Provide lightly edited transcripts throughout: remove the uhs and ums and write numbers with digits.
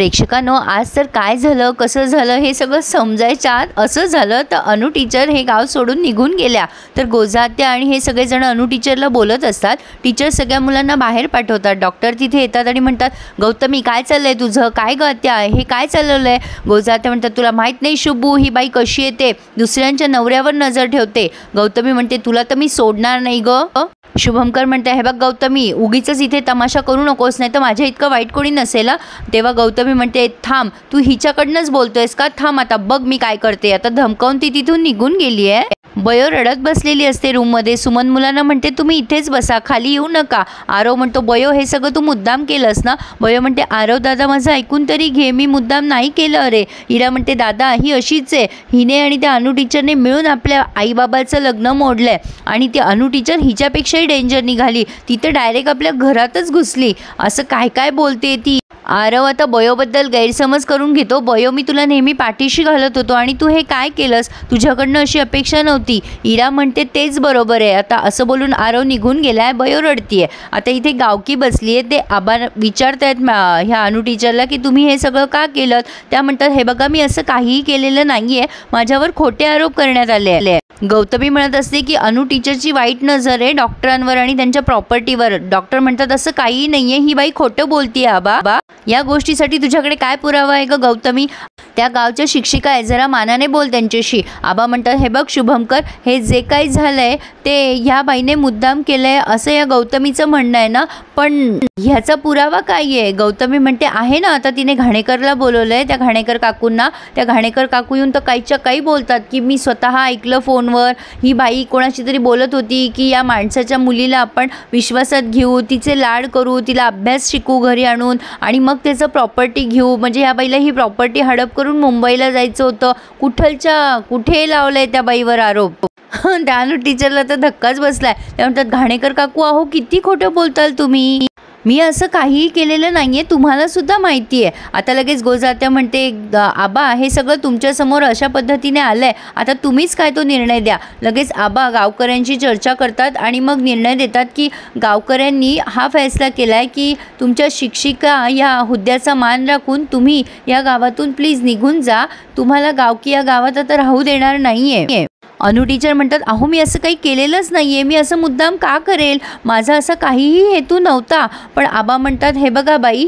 प्रेक्षकांनो, आज तर काय झालं, कसं झालं हे सगळं समजायच्या आत असं झालं तर अनु टीचर हे गाव सोडून निघून गेल्या. तर गोजात्या आणि हे सगळेजण अनु टीचरला बोलत असतात. टीचर सगळ्या मुलांना बाहेर पाठवतात. डॉक्टर तिथे येतात आणि म्हणतात, गौतमी काय चाललंय तुझं, काय ग आत्या, हे काय चालवलं आहे. गोजात्या म्हणतात, तुला माहीत नाही शुभू, ही बाई कशी येते, दुसऱ्यांच्या नवऱ्यावर नजर ठेवते. गौतमी म्हणते, तुला तर मी सोडणार नाही ग. शुभंकर म्हणते, हे बघ गौतमी, उगीच इथे तमाशा करू नकोस, नाही तर माझ्या इतकं वाईट कोणी नसेल. तेव्हा गौतमी म्हणते, थांब, तू हिच्याकडनंच बोलतोयस का, थांब आता बघ मी काय करते. आता धमकावून ती तिथून निघून गेली आहे. बयो रडत बसलेली असते रूममध्ये. सुमन मुलांना म्हणते, तुम्ही इथेच बसा, खाली येऊ नका. आरव म्हणतो, बयो हे सगळं तू मुद्दाम केलंस ना. बयो म्हणते, आरव दादा माझं ऐकून तरी घे, मी मुद्दाम नाही केलं. अरे इरा म्हणते, दादा ही अशीच आहे, हिने आणि त्या अनु टीचरने मिळून आपल्या आईबाबाचं लग्न मोडलंय आणि ती अनु टीचर हिच्यापेक्षाही डेंजर निघाली, ती तर डायरेक्ट आपल्या घरातच घुसली. असं काय काय बोलते ती. आरव आता बयोबद्दल गैरसमज करून घेतो. बयो, मी तुला नेहमी पाठीशी घालत होतो आणि तू हे काय केलंस, तुझ्याकडनं अशी अपेक्षा नव्हती. इरा म्हणते, तेच बरोबर आहे. आता असं बोलून आरव निघून गेलाय. बयो रडतीये. आता इथे गावकी बसली आहे. ते आबा विचारतायत ह्या अनु टीचरला की तुम्ही हे सगळं का केलं. त्या म्हणतात, हे बघा मी असं काहीही केलेलं नाही आहे, माझ्यावर खोटे आरोप करण्यात आले. गौतमी म्हणत असते की अनु टीचरची वाईट नजर आहे डॉक्टरांवर आणि त्यांच्या प्रॉपर्टीवर. डॉक्टर म्हणतात, असं काहीही नाहीये, ही बाई खोटं बोलतीये. आबा, या गोष्टीसाठी तुझ्याकडे काय पुरावा आहे ग गौतमी. त्या गावच्या शिक्षिका आहे, जरा मानाने बोल त्यांच्याशी. आबा म्हणतात, हे बघ शुभंकर, हे जे काही झालंय ते ह्या बाईने मुद्दाम केलंय असं या गौतमीचं म्हणणं आहे ना, पण ह्याचा पुरावा काय आहे. गौतमी म्हणते, आहे ना, आता तिने घाणेकरला बोलवलंय, त्या घाणेकर काकूंना. त्या घाणेकर काकू येऊन तर काहीच्या काही बोलतात की मी स्वतः ऐकलं फोनवर, ही बाई कोणाशी तरी बोलत होती की या माणसाच्या मुलीला आपण विश्वासात घेऊ, तिचे लाड करू, तिला अभ्यास शिकू घरी आणून आणि मग त्याचं प्रॉपर्टी घेऊ. म्हणजे ह्या बाईला ही प्रॉपर्टी हडप करून मुंबईला जायचं होतं. कुठे लावलंय त्या बाईवर आरोप. त्या अनु टीचरला तर धक्काच बसलाय. त्या म्हणतात, घाणेकर काकू अहो किती खोटं बोलताल तुम्ही, मी असं काहीही केलेलं नाही आहे, तुम्हाला सुद्धा माहिती आहे. आता लगेच गोजात्या म्हणते, आबा हे सगळं तुमच्यासमोर अशा पद्धतीने आलं आहे, आता तुम्हीच काय तो निर्णय द्या. लगेच आबा गावकऱ्यांशी चर्चा करतात आणि मग निर्णय देतात की गावकऱ्यांनी हा फैसला केला आहे की तुमच्या शिक्षिका या हुद्द्याचा मान राखून तुम्ही या गावातून प्लीज निघून जा, तुम्हाला गावकी या गावात आता राहू देणार नाही आहे. अनु टीचर म्हणतात, अहो मी असं काही केलेलंच नाही आहे, मी असं मुद्दाम का करेल, माझा असा काहीही हेतू नव्हता. पण आबा म्हणतात, हे बघा बाई,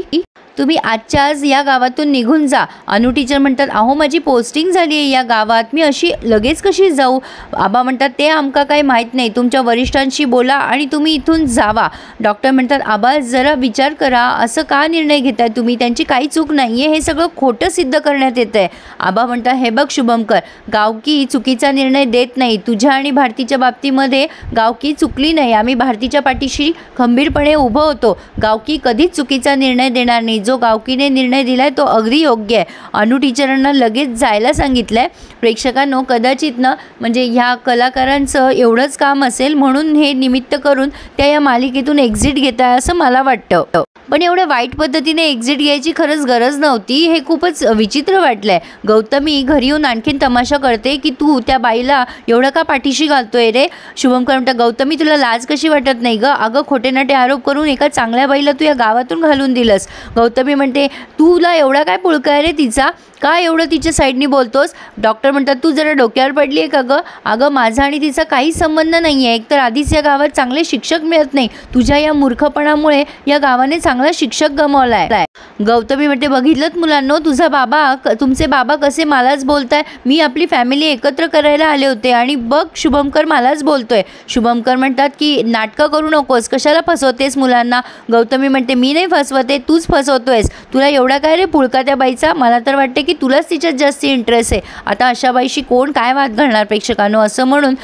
तुम्ही आजच्या आज या गावातून निघून जा. अनु टीचर म्हणतात, अहो माझी पोस्टिंग झाली आहे या गावात, मी अशी लगेच कशी जाऊ. आबा म्हणतात, ते आमका काही माहीत नाही, तुमच्या वरिष्ठांशी बोला आणि तुम्ही इथून जावा. डॉक्टर म्हणतात, आबा जरा विचार करा, असं का निर्णय घेताय तुम्ही, त्यांची काही चूक नाही आहे, हे सगळं खोटं सिद्ध करण्यात येतं आहे. आबा म्हणतात, हे बघ शुभंकर, गावकी चुकीचा निर्णय देत नाही, तुझ्या आणि भारतीच्या बाबतीमध्ये गावकी चुकली नाही, आम्ही भारतीच्या पाठीशी खंबीरपणे उभं होतो, गावकी कधीच चुकीचा निर्णय देणार नाही, जो गावकीने निर्णय दिलाय तो अगदी योग्य आहे. अनु टीचरांना लगेच जायला सांगितलंय. प्रेक्षकांनो, कदाचित ना म्हणजे ह्या कलाकारांचं एवढंच काम असेल म्हणून हे निमित्त करून त्या या मालिकेतून एक्झिट घेत आहे असं मला वाटतं. पण एवढ्या वाईट पद्धतीने एक्झिट घ्यायची खरंच गरज नव्हती, हे खूपच विचित्र वाटलंय. गौतमी घरी येऊन आणखीन तमाशा करते की तू त्या बाईला एवढं का पाठीशी घालतोय रे. शुभंकर म्हणतं, गौतमी तुला लाज कशी वाटत नाही ग, अगं खोटे नाटे आरोप करून एका चांगल्या बाईला तू या गावातून घालून दिलंस. गौतमी म्हणते, तुला एवढा काय पुळका रे तिचा, का एवढं तिच्या साईडनी बोलतोस. डॉक्टर म्हणतात, तू जरा डोक्यावर पडली आहे का गं. अगं माझा आणि तिचा काही संबंध नाही आहे, एकतर आधीच या गावात चांगले शिक्षक मिळत नाही, तुझ्या या मूर्खपणामुळे या गावाने चांगला शिक्षक गमावला आहे. गौतमी म्हणते, बघितलं मुलांनो, तुमचे बाबा कसे मलाच बोलताय, मी आपली फॅमिली एकत्र करायला आले होते आणि बघ शुभंकर मलाच बोलतोय. शुभंकर म्हणतात की नाटकं करू नकोस, कशाला फसवतेस मुलांना. गौतमी म्हणते, मी नाही फसवते, तूच फसवतोयस, तुला एवढा काय रे पुळका त्या बाईचा, मला तर वाटते की तुलाच तिच्यात जास्त इंटरेस्ट आहे. आता अशा बाईशी कोण काय वाद घालणार प्रेक्षकांनो. असं म्हणून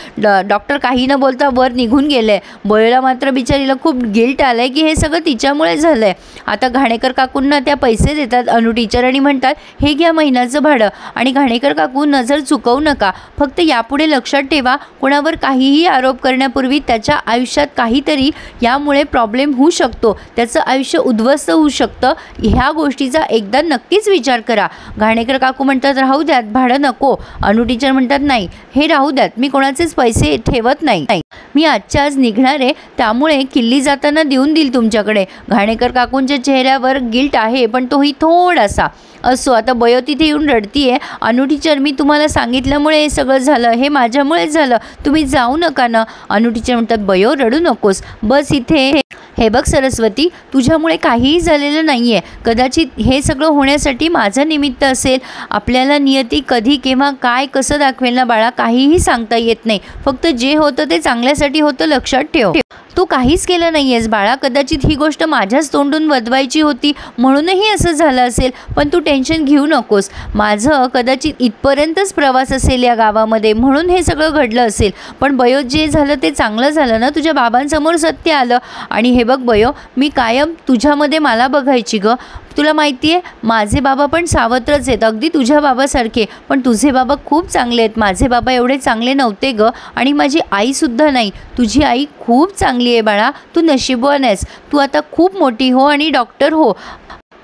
डॉक्टर काही न बोलता वर निघून गेले. बयोला मात्र बिचारीला खूप गिल्ट आलंय की हे सगळं तिच्यामुळे झालंय. आता घाणेकर काकूंना त्या पैसे देतात अनु टीचर आणि म्हणतात, हे घ्या महिन्याचं भाडं. आणि घाणेकर काकू, नजर चुकवू नका, फक्त यापुढे लक्षात ठेवा, कोणावर काहीही आरोप करण्यापूर्वी त्याच्या आयुष्यात काहीतरी यामुळे प्रॉब्लेम होऊ शकतो, त्याचं आयुष्य उद्ध्वस्त होऊ शकतं, ह्या गोष्टीचा एकदा नक्कीच विचार करा. घाणेकर काकू म्हणतात, राहू द्यात, भाडं नको. अनु टीचर म्हणतात, नाही हे राहू द्यात, मी कोणाचेच पैसे ठेवत नाही. मी आजच्या आज निघणार आहे, त्यामुळे किल्ली जाताना देऊन देईल तुमच्याकडे. घाणेकर काकूंच्या चेहऱ्यावर गिल्ट आहे, पण तोही थोडासा. असो, आता बयो तिथे येऊन रडतीये. अनु टीचर, मी तुम्हाला सांगितल्यामुळे हे सगळं झालं, हे माझ्यामुळेच झालं, तुम्ही जाऊ नका ना. अनु टीचर म्हणतात, बयो रडू नकोस, बस इथे. हे बघ सरस्वती, तुझ्यामुळे काहीही झालेलं नाही आहे. कदाचित हे सगळं होण्यासाठी माझं निमित्त असेल. आपल्याला नियती कधी केव्हा काय कसं दाखवेल ना बाळा, काहीही सांगता येत नाही. फक्त जे होतं ते चांगल्यासाठी होतं, लक्षात ठेव. तू काहीच केलं नाही आहेस बाळा. कदाचित ही गोष्ट माझ्याच तोंडून वदवायची होती म्हणूनही असं झालं असेल, पण तू टेन्शन घेऊ नकोस. माझं कदाचित इथपर्यंतच प्रवास असेल या गावामध्ये, म्हणून हे सगळं घडलं असेल. पण बयो, जे झालं ते चांगलं झालं ना. तुझ्या बाबांसमोर सत्य आलं. आणि हे बघ बयो, मी कायम तुझ्यामध्ये मला बघायची गं. तुला माहिती आहे, माझे बाबा पण सावत्रच आहेत, अगदी तुझ्या बाबासारखे. पण तुझे बाबा खूप चांगले आहेत, माझे बाबा एवढे चांगले नव्हते गं. आणि माझी आईसुद्धा नाही. तुझी आई खूप चांगली आहे बाळा. तू नशीबवान आहेस. तू आता खूप मोठी हो आणि डॉक्टर हो.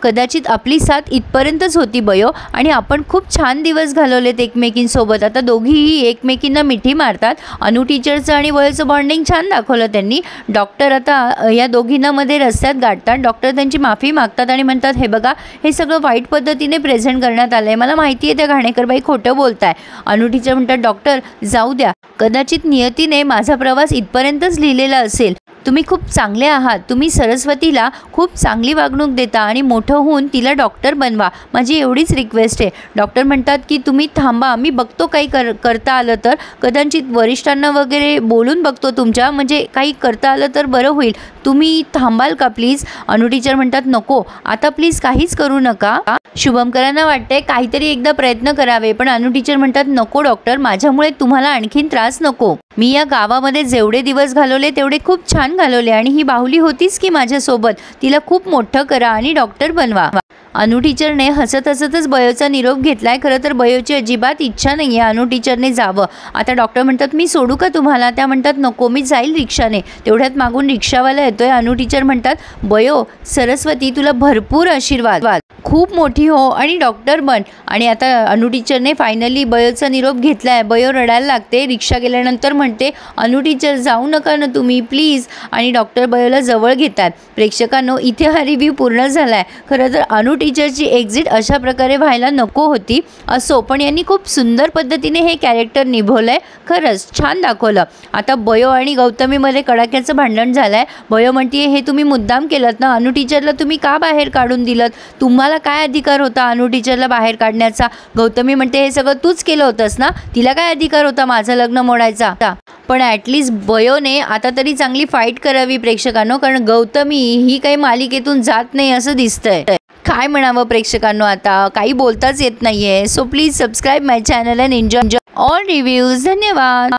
कदाचित आपली साथ इथपर्यंतच होती बयो, आणि आपण खूप छान दिवस घालवलेत एकमेकींसोबत. आता दोघीही एकमेकींना मिठी मारतात. अनु टीचरचं आणि बयोचं बॉन्डिंग छान दाखवलं त्यांनी. डॉक्टर आता या दोघींना मध्ये रस्त्यात गाठतात. डॉक्टर त्यांची माफी मागतात आणि म्हणतात, हे बघा, हे सगळं वाईट पद्धतीने प्रेझेंट करण्यात आलं आहे. मला माहिती आहे त्या घाणेकरबाई खोटं बोलत आहे. अनु टीचर म्हणतात, डॉक्टर जाऊ द्या. कदाचित नियतीने माझा प्रवास इथपर्यंतच लिहिलेला असेल. तुम्ही खूप चांगले आहात. तुम्ही सरस्वतीला खूप चांगली वागणूक देता आणि मोठं होऊन तिला डॉक्टर बनवा. माझी एवढीच रिक्वेस्ट आहे. डॉक्टर म्हणतात की तुम्ही थांबा, मी बघतो काही करता आलं तर. कदाचित वरिष्ठांना वगैरे बोलून बघतो तुमच्या, म्हणजे काही करता आलं तर बरं होईल. तुम्ही थांबाल का प्लीज. अनु टीचर म्हणतात, नको आता प्लीज काहीच करू नका. शुभमकरांना वाटतंय काहीतरी एकदा प्रयत्न करावे, पण अनु टीचर म्हणतात, नको डॉक्टर, माझ्यामुळे तुम्हाला आणखीन त्रास नको. मी या गावामध्ये जेवढे दिवस घालवले तेवढे खूप छान घालवले, आणि ही बाहुली होतीच की माझ्यासोबत. तिला खूप मोठं करा आणि डॉक्टर बनवा. अनु टीचरने हसत हसतच बयोचा निरोप घेतलाय. खरं तर बयोची अजिबात इच्छा नाही आहे अनु टीचरने जावं. आता डॉक्टर म्हणतात, मी सोडू का तुम्हाला. त्या म्हणतात, नको, मी जाईल रिक्षाने. तेवढ्यात मागून रिक्षावाला येतोय. अनु टीचर म्हणतात, बयो, सरस्वती तुला भरपूर आशीर्वाद, खूप मोठी हो आणि डॉक्टर बन. आणि आता अनु टीचरने फायनली बयोचा निरोप घेतलाय. बयो रडायला लागते. रिक्षा गेल्यानंतर म्हणते, अनु टीचर जाऊ नका ना तुम्ही प्लीज. आणि डॉक्टर बयोला जवळ घेतात. प्रेक्षकांनो, इथे हा रिव्ह्यू पूर्ण झाला आहे. खरं तर अनु टीचरची एक्झिट अशा प्रकारे व्हायला नको होती. असो, पण यांनी खूप सुंदर पद्धतीने हे कॅरेक्टर निभवलं आहे. खरंच छान दाखवलं. आता बयो आणि गौतमीमध्ये कडाक्याचं भांडण झालं आहे. बयो म्हणते, हे तुम्ही मुद्दाम केलं ना. अनु टीचरला तुम्ही का बाहेर काढून दिलं. तुम्हाला काय अधिकार होता अनु टीचरला बाहेर काढण्याचा. गौतमी म्हणते, हे सगळं तूच केलं होतंस ना. तिला काय अधिकार होता माझं लग्न मोडायचा. पण ॲटलिस्ट बयोने आता तरी चांगली फाईट करावी प्रेक्षकांनो, कारण गौतमी ही काही मालिकेतून जात नाही असं दिसतंय. काय म्हणावं प्रेक्षकांनो, आता काही बोलताच येत नाहीये. So please subscribe my channel and enjoy all reviews. धन्यवाद.